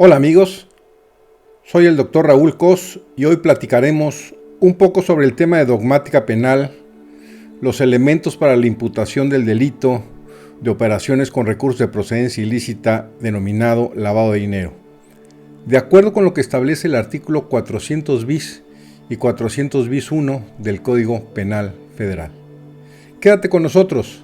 Hola amigos, soy el Dr. Raúl Cos y hoy platicaremos un poco sobre el tema de dogmática penal, los elementos para la imputación del delito de operaciones con recursos de procedencia ilícita denominado lavado de dinero. De acuerdo con lo que establece el artículo 400 bis y 400 bis 1 del Código Penal Federal. Quédate con nosotros.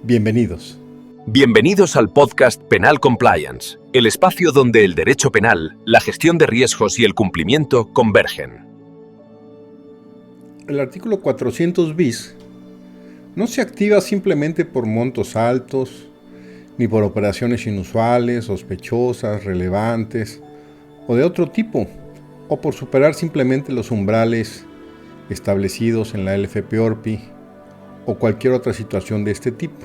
Bienvenidos. Bienvenidos al podcast Penal Compliance, el espacio donde el derecho penal, la gestión de riesgos y el cumplimiento convergen. El artículo 400 bis no se activa simplemente por montos altos, ni por operaciones inusuales, sospechosas, relevantes o de otro tipo, o por superar simplemente los umbrales establecidos en la LFP-ORPI o cualquier otra situación de este tipo,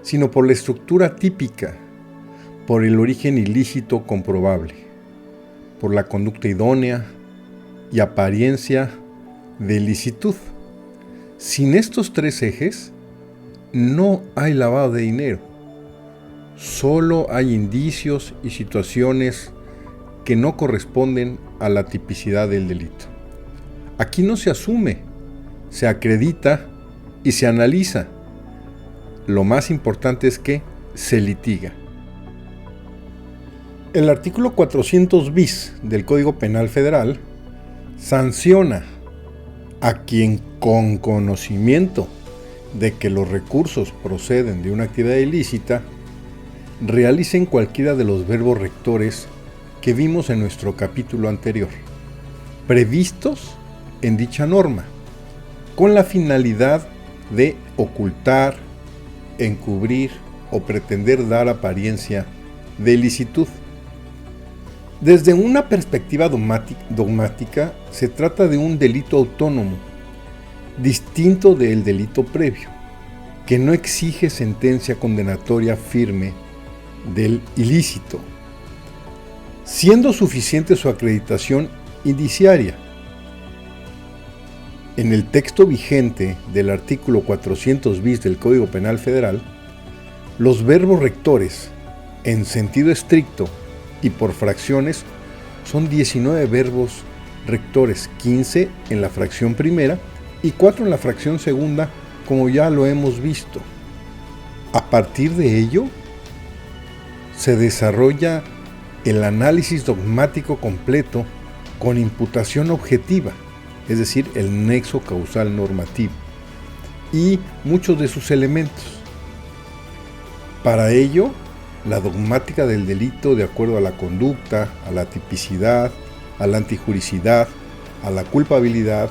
sino por la estructura típica, por el origen ilícito comprobable, por la conducta idónea y apariencia de licitud. Sin estos tres ejes, no hay lavado de dinero. Solo hay indicios y situaciones que no corresponden a la tipicidad del delito. Aquí no se asume, se acredita y se analiza. Lo más importante es que se litiga. El artículo 400 bis del Código Penal Federal sanciona a quien con conocimiento de que los recursos proceden de una actividad ilícita realicen cualquiera de los verbos rectores que vimos en nuestro capítulo anterior, previstos en dicha norma, con la finalidad de ocultar, encubrir o pretender dar apariencia de ilicitud. Desde una perspectiva dogmática, se trata de un delito autónomo, distinto del delito previo, que no exige sentencia condenatoria firme del ilícito, siendo suficiente su acreditación indiciaria. En el texto vigente del artículo 400 bis del Código Penal Federal, los verbos rectores, en sentido estricto y por fracciones, son 19 verbos rectores, 15 en la fracción primera y 4 en la fracción segunda, como ya lo hemos visto. A partir de ello, se desarrolla el análisis dogmático completo con imputación objetiva, es decir, el nexo causal normativo, y muchos de sus elementos. Para ello, la dogmática del delito, de acuerdo a la conducta, a la tipicidad, a la antijuricidad, a la culpabilidad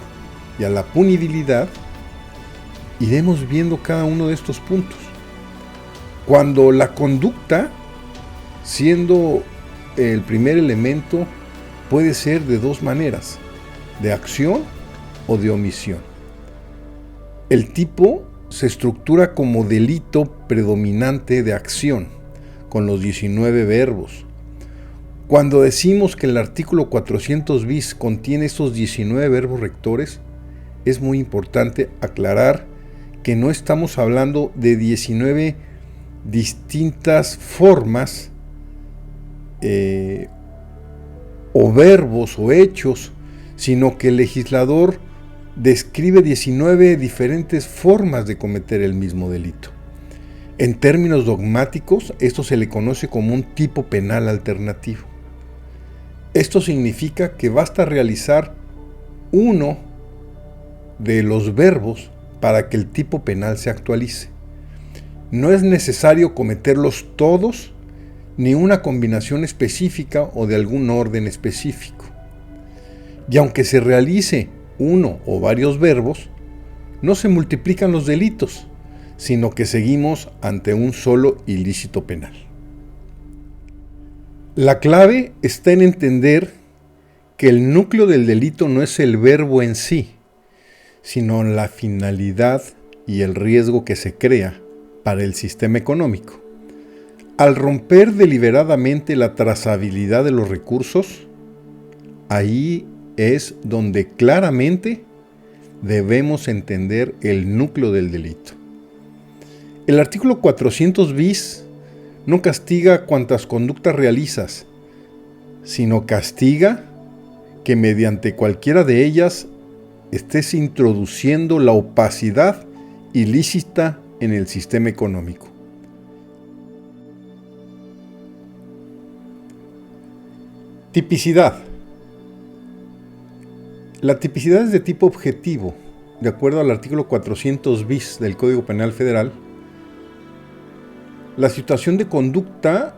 y a la punibilidad, iremos viendo cada uno de estos puntos. Cuando la conducta, siendo el primer elemento, puede ser de dos maneras: de acción o de omisión. El tipo se estructura como delito predominante de acción, con los 19 verbos. Cuando decimos que el artículo 400 bis contiene estos 19 verbos rectores, es muy importante aclarar que no estamos hablando de 19 distintas formas o verbos o hechos, sino que el legislador describe 19 diferentes formas de cometer el mismo delito. En términos dogmáticos, esto se le conoce como un tipo penal alternativo. Esto significa que basta realizar uno de los verbos para que el tipo penal se actualice. No es necesario cometerlos todos, ni una combinación específica o de algún orden específico. Y aunque se realice uno o varios verbos, no se multiplican los delitos, sino que seguimos ante un solo ilícito penal. La clave está en entender que el núcleo del delito no es el verbo en sí, sino la finalidad y el riesgo que se crea para el sistema económico. Al romper deliberadamente la trazabilidad de los recursos, ahí es donde claramente debemos entender el núcleo del delito. El artículo 400 bis no castiga cuantas conductas realizas, sino castiga que mediante cualquiera de ellas estés introduciendo la opacidad ilícita en el sistema económico. Tipicidad. La tipicidad es de tipo objetivo, de acuerdo al artículo 400 bis del Código Penal Federal. La situación de conducta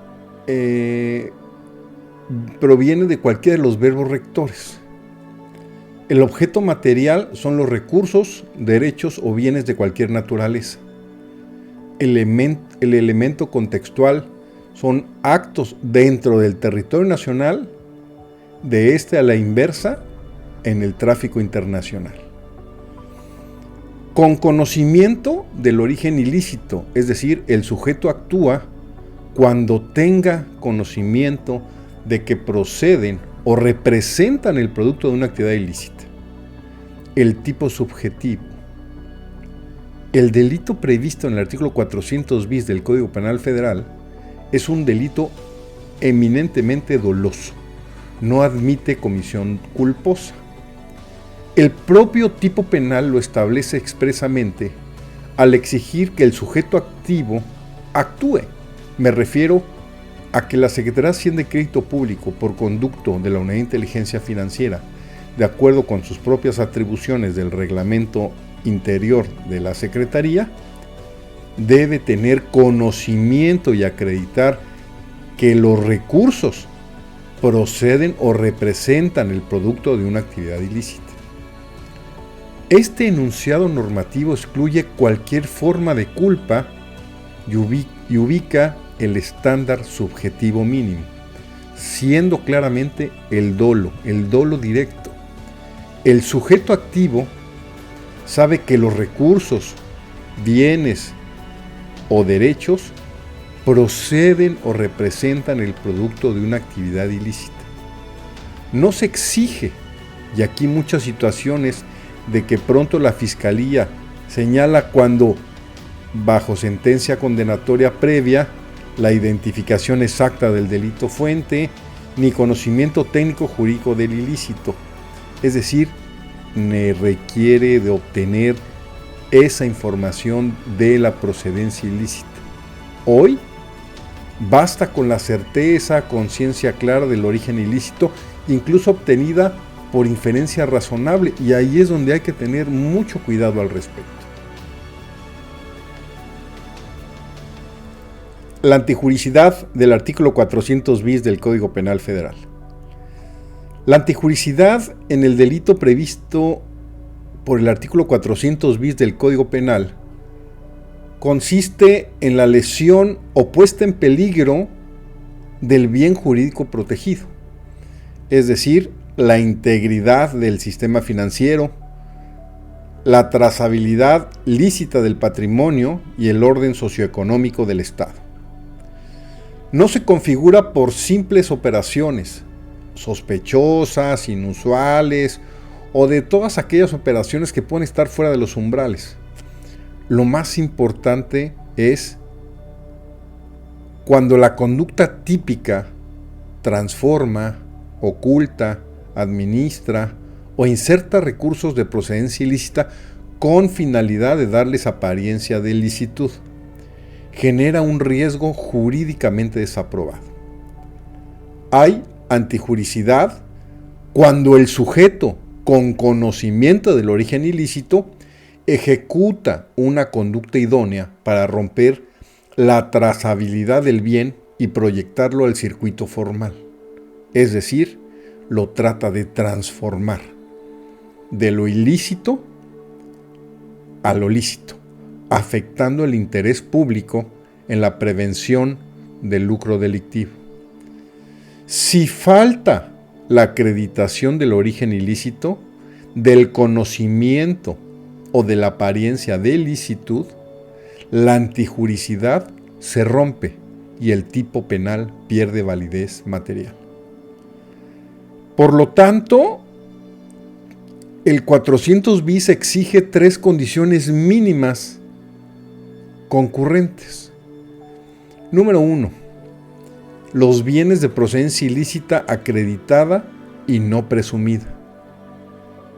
proviene de cualquiera de los verbos rectores. El objeto material son los recursos, derechos o bienes de cualquier naturaleza. El elemento contextual son actos dentro del territorio nacional, de este a la inversa, en el tráfico internacional. Con conocimiento del origen ilícito, es decir, el sujeto actúa cuando tenga conocimiento de que proceden o representan el producto de una actividad ilícita. El tipo subjetivo. El delito previsto en el artículo 400 bis del Código Penal Federal es un delito eminentemente doloso. No admite comisión culposa. El propio tipo penal lo establece expresamente al exigir que el sujeto activo actúe. Me refiero a que la Secretaría de Hacienda y Crédito Público, por conducto de la Unidad de Inteligencia Financiera, de acuerdo con sus propias atribuciones del reglamento interior de la Secretaría, debe tener conocimiento y acreditar que los recursos proceden o representan el producto de una actividad ilícita. Este enunciado normativo excluye cualquier forma de culpa y ubica el estándar subjetivo mínimo, siendo claramente el dolo directo. El sujeto activo sabe que los recursos, bienes o derechos proceden o representan el producto de una actividad ilícita. No se exige, y aquí muchas situaciones de que pronto la Fiscalía señala cuando, bajo sentencia condenatoria previa, la identificación exacta del delito fuente, ni conocimiento técnico jurídico del ilícito. Es decir, me requiere de obtener esa información de la procedencia ilícita. Hoy, basta con la certeza, conciencia clara del origen ilícito, incluso obtenida por inferencia razonable, y ahí es donde hay que tener mucho cuidado al respecto. La antijuricidad del artículo 400 bis del Código Penal Federal. La antijuricidad en el delito previsto por el artículo 400 bis del Código Penal consiste en la lesión o puesta en peligro del bien jurídico protegido, es decir, la integridad del sistema financiero, la trazabilidad lícita del patrimonio y el orden socioeconómico del Estado. No se configura por simples operaciones sospechosas, inusuales o de todas aquellas operaciones que pueden estar fuera de los umbrales. Lo más importante es cuando la conducta típica transforma, oculta, administra o inserta recursos de procedencia ilícita con finalidad de darles apariencia de licitud. Genera un riesgo jurídicamente desaprobado. Hay antijuricidad cuando el sujeto, con conocimiento del origen ilícito, ejecuta una conducta idónea para romper la trazabilidad del bien y proyectarlo al circuito formal. Es decir, lo trata de transformar de lo ilícito a lo lícito, afectando el interés público en la prevención del lucro delictivo. Si falta la acreditación del origen ilícito, del conocimiento o de la apariencia de licitud, la antijuricidad se rompe y el tipo penal pierde validez material. Por lo tanto, el 400 bis exige 3 condiciones mínimas concurrentes. Número 1. los bienes de procedencia ilícita acreditada y no presumida.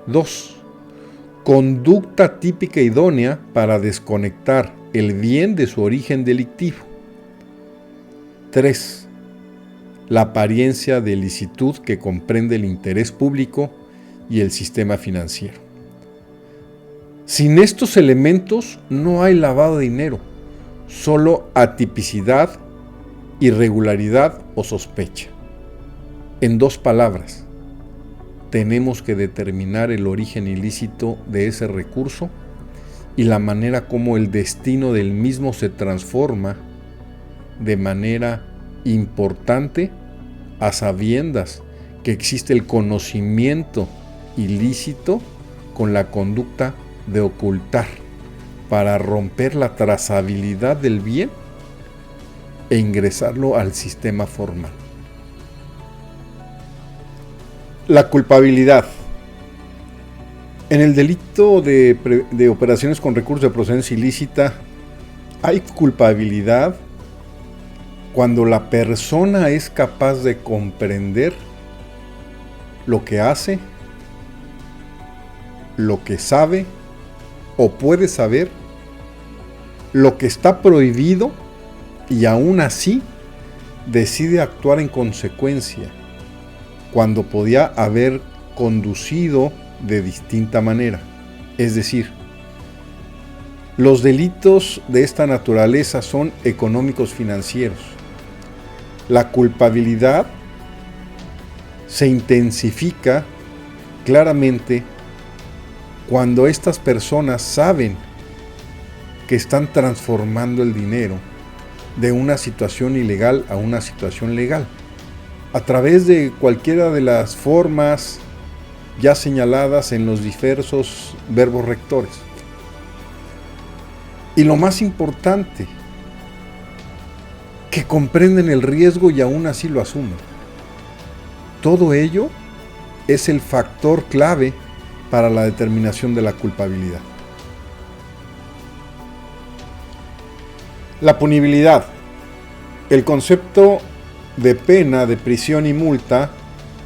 2. Conducta típica idónea para desconectar el bien de su origen delictivo. 3. La apariencia de licitud que comprende el interés público y el sistema financiero. Sin estos elementos no hay lavado de dinero, solo atipicidad, irregularidad o sospecha. En 2 palabras, tenemos que determinar el origen ilícito de ese recurso y la manera como el destino del mismo se transforma de manera importante a sabiendas que existe el conocimiento ilícito con la conducta de ocultar para romper la trazabilidad del bien e ingresarlo al sistema formal. La culpabilidad. En el delito de operaciones con recursos de procedencia ilícita hay culpabilidad cuando la persona es capaz de comprender lo que hace, lo que sabe o puede saber, lo que está prohibido y aún así decide actuar en consecuencia, cuando podía haber conducido de distinta manera. Es decir, los delitos de esta naturaleza son económicos financieros. La culpabilidad se intensifica claramente cuando estas personas saben que están transformando el dinero de una situación ilegal a una situación legal, a través de cualquiera de las formas ya señaladas en los diversos verbos rectores. Y lo más importante, que comprenden el riesgo y aún así lo asumen. Todo ello es el factor clave para la determinación de la culpabilidad. La punibilidad. El concepto de pena de prisión y multa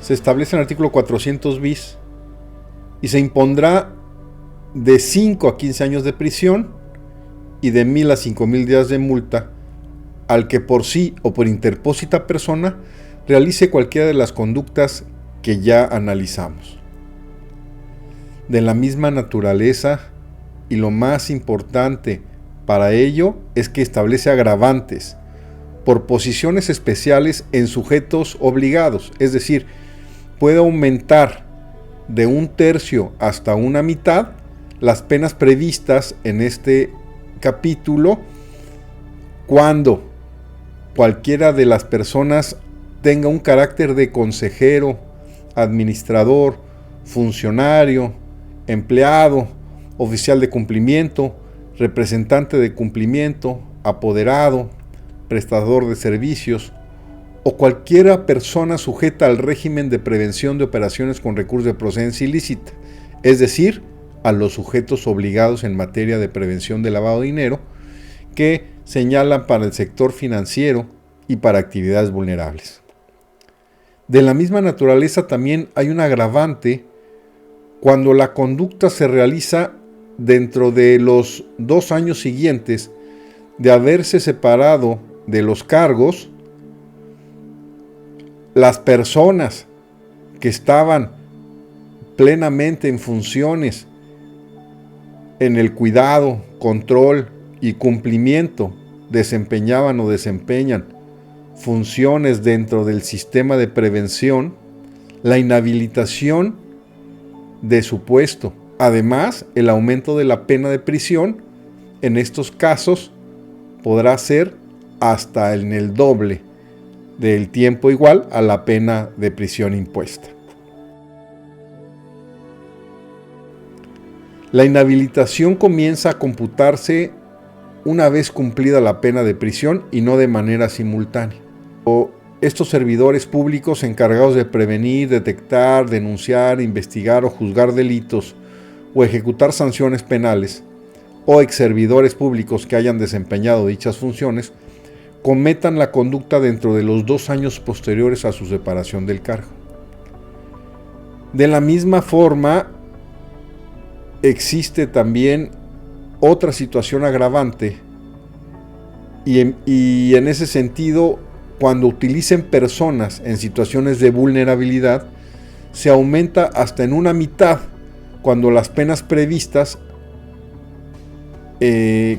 se establece en el artículo 400 bis y se impondrá de 5 a 15 años de prisión y de 1,000 a 5,000 días de multa al que por sí o por interpósita persona realice cualquiera de las conductas que ya analizamos. De la misma naturaleza, y lo más importante para ello es que establece agravantes por posiciones especiales en sujetos obligados, es decir, puede aumentar de 1/3 hasta 1/2 las penas previstas en este capítulo cuando cualquiera de las personas tenga un carácter de consejero, administrador, funcionario, empleado, oficial de cumplimiento, representante de cumplimiento, apoderado, prestador de servicios o cualquiera persona sujeta al régimen de prevención de operaciones con recursos de procedencia ilícita, es decir, a los sujetos obligados en materia de prevención de lavado de dinero que señalan para el sector financiero y para actividades vulnerables. De la misma naturaleza también hay un agravante cuando la conducta se realiza dentro de los 2 años siguientes de haberse separado de los cargos las personas que estaban plenamente en funciones en el cuidado, control y cumplimiento, desempeñaban o desempeñan funciones dentro del sistema de prevención, la inhabilitación de su puesto. Además, el aumento de la pena de prisión en estos casos podrá ser hasta en el doble del tiempo igual a la pena de prisión impuesta. La inhabilitación comienza a computarse una vez cumplida la pena de prisión y no de manera simultánea. Estos servidores públicos encargados de prevenir, detectar, denunciar, investigar o juzgar delitos o ejecutar sanciones penales o exservidores públicos que hayan desempeñado dichas funciones cometan la conducta dentro de los 2 años posteriores a su separación del cargo. De la misma forma, existe también otra situación agravante y en ese sentido, cuando utilicen personas en situaciones de vulnerabilidad, se aumenta hasta en una mitad cuando las penas previstas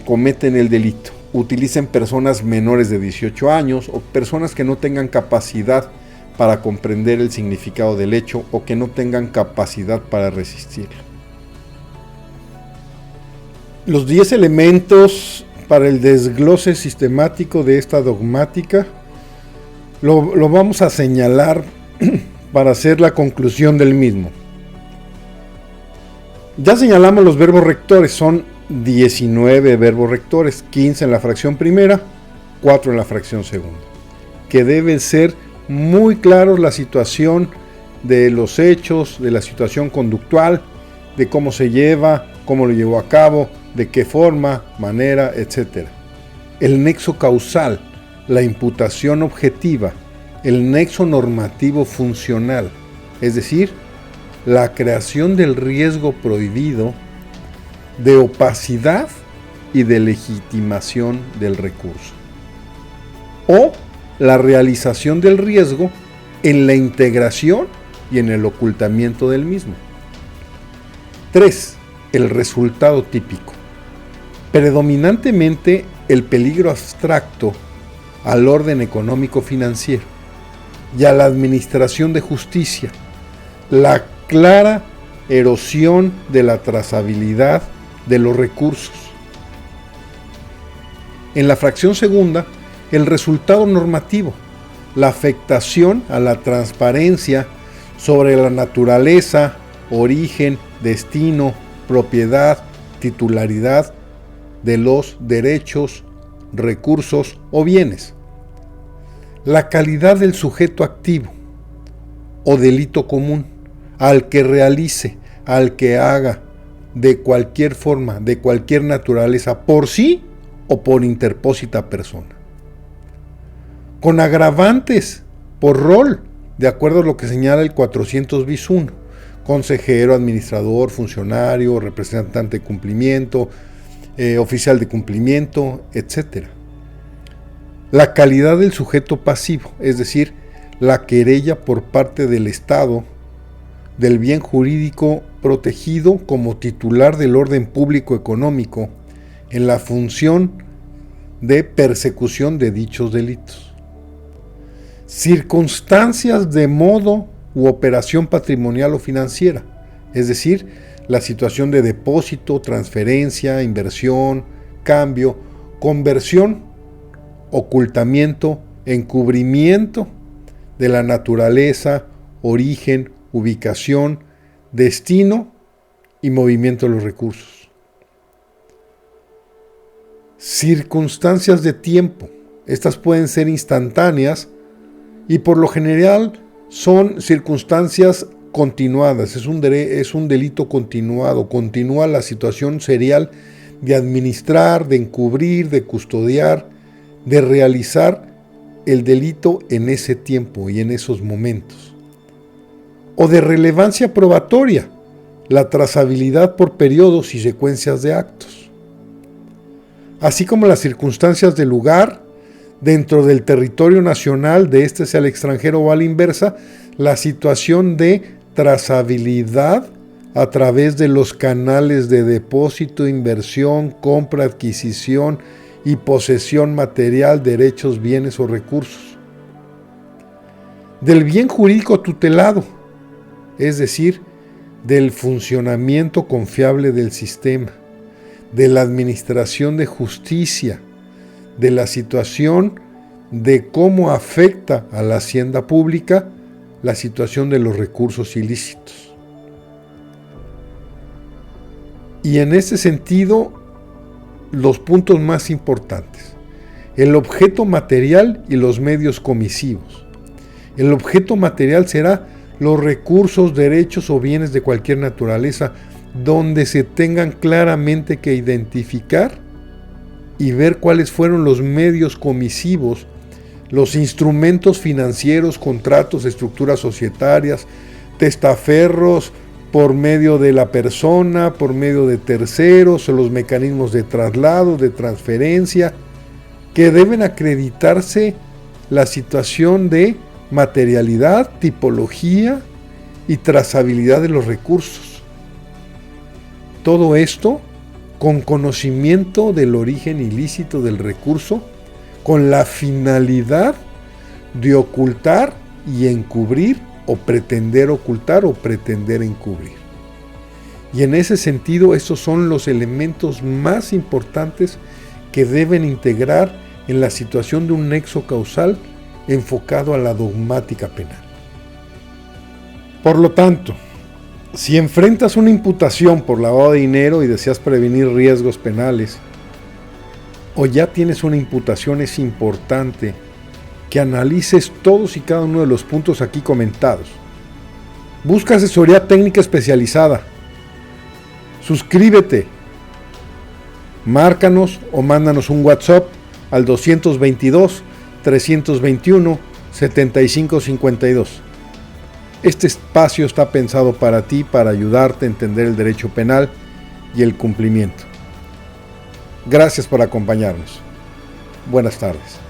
cometen el delito. Utilicen personas menores de 18 años o personas que no tengan capacidad para comprender el significado del hecho o que no tengan capacidad para resistirlo. Los 10 elementos para el desglose sistemático de esta dogmática lo vamos a señalar para hacer la conclusión del mismo. Ya señalamos los verbos rectores, son 19 verbos rectores, 15 en la fracción primera, 4 en la fracción segunda, que deben ser muy claros la situación de los hechos, de la situación conductual, de cómo se lleva, cómo lo llevó a cabo, de qué forma, manera, etc. El nexo causal, la imputación objetiva, el nexo normativo funcional, es decir, la creación del riesgo prohibido, de opacidad y de legitimación del recurso, o la realización del riesgo en la integración y en el ocultamiento del mismo. 3. El resultado típico. Predominantemente el peligro abstracto al orden económico-financiero y a la administración de justicia, la clara erosión de la trazabilidad de los recursos. En la fracción segunda, el resultado normativo, la afectación a la transparencia sobre la naturaleza, origen, destino, propiedad, titularidad de los derechos, recursos o bienes. La calidad del sujeto activo o delito común, al que realice, al que haga, de cualquier forma, de cualquier naturaleza, por sí o por interpósita persona. Con agravantes por rol, de acuerdo a lo que señala el 400 bis 1, consejero, administrador, funcionario, representante de cumplimiento, oficial de cumplimiento, etc. La calidad del sujeto pasivo, es decir, la querella por parte del Estado del bien jurídico protegido como titular del orden público económico en la función de persecución de dichos delitos. Circunstancias de modo u operación patrimonial o financiera, es decir, la situación de depósito, transferencia, inversión, cambio, conversión, ocultamiento, encubrimiento de la naturaleza, origen, ubicación, destino y movimiento de los recursos. Circunstancias de tiempo. Estas pueden ser instantáneas y por lo general son circunstancias continuadas. Es un delito continuado. Continúa la situación serial de administrar, de encubrir, de custodiar, de realizar el delito en ese tiempo y en esos momentos. O de relevancia probatoria, la trazabilidad por periodos y secuencias de actos. Así como las circunstancias del lugar, dentro del territorio nacional, de este sea el extranjero o a la inversa, la situación de trazabilidad a través de los canales de depósito, inversión, compra, adquisición y posesión material, derechos, bienes o recursos. Del bien jurídico tutelado, es decir, del funcionamiento confiable del sistema, de la administración de justicia, de la situación de cómo afecta a la hacienda pública la situación de los recursos ilícitos. Y en ese sentido, los puntos más importantes: el objeto material y los medios comisivos. El objeto material será los recursos, derechos o bienes de cualquier naturaleza donde se tengan claramente que identificar y ver cuáles fueron los medios comisivos, los instrumentos financieros, contratos, estructuras societarias, testaferros por medio de la persona, por medio de terceros, o los mecanismos de traslado, de transferencia, que deben acreditarse la situación de materialidad, tipología y trazabilidad de los recursos. Todo esto con conocimiento del origen ilícito del recurso, con la finalidad de ocultar y encubrir, o pretender ocultar o pretender encubrir. Y en ese sentido, estos son los elementos más importantes que deben integrar en la situación de un nexo causal enfocado a la dogmática penal. Por lo tanto, si enfrentas una imputación por lavado de dinero y deseas prevenir riesgos penales, o ya tienes una imputación, es importante que analices todos y cada uno de los puntos aquí comentados. Busca asesoría técnica especializada. Suscríbete. Márcanos o mándanos un WhatsApp al 222-321-7552. Este espacio está pensado para ti, para ayudarte a entender el derecho penal y el cumplimiento. Gracias por acompañarnos. Buenas tardes.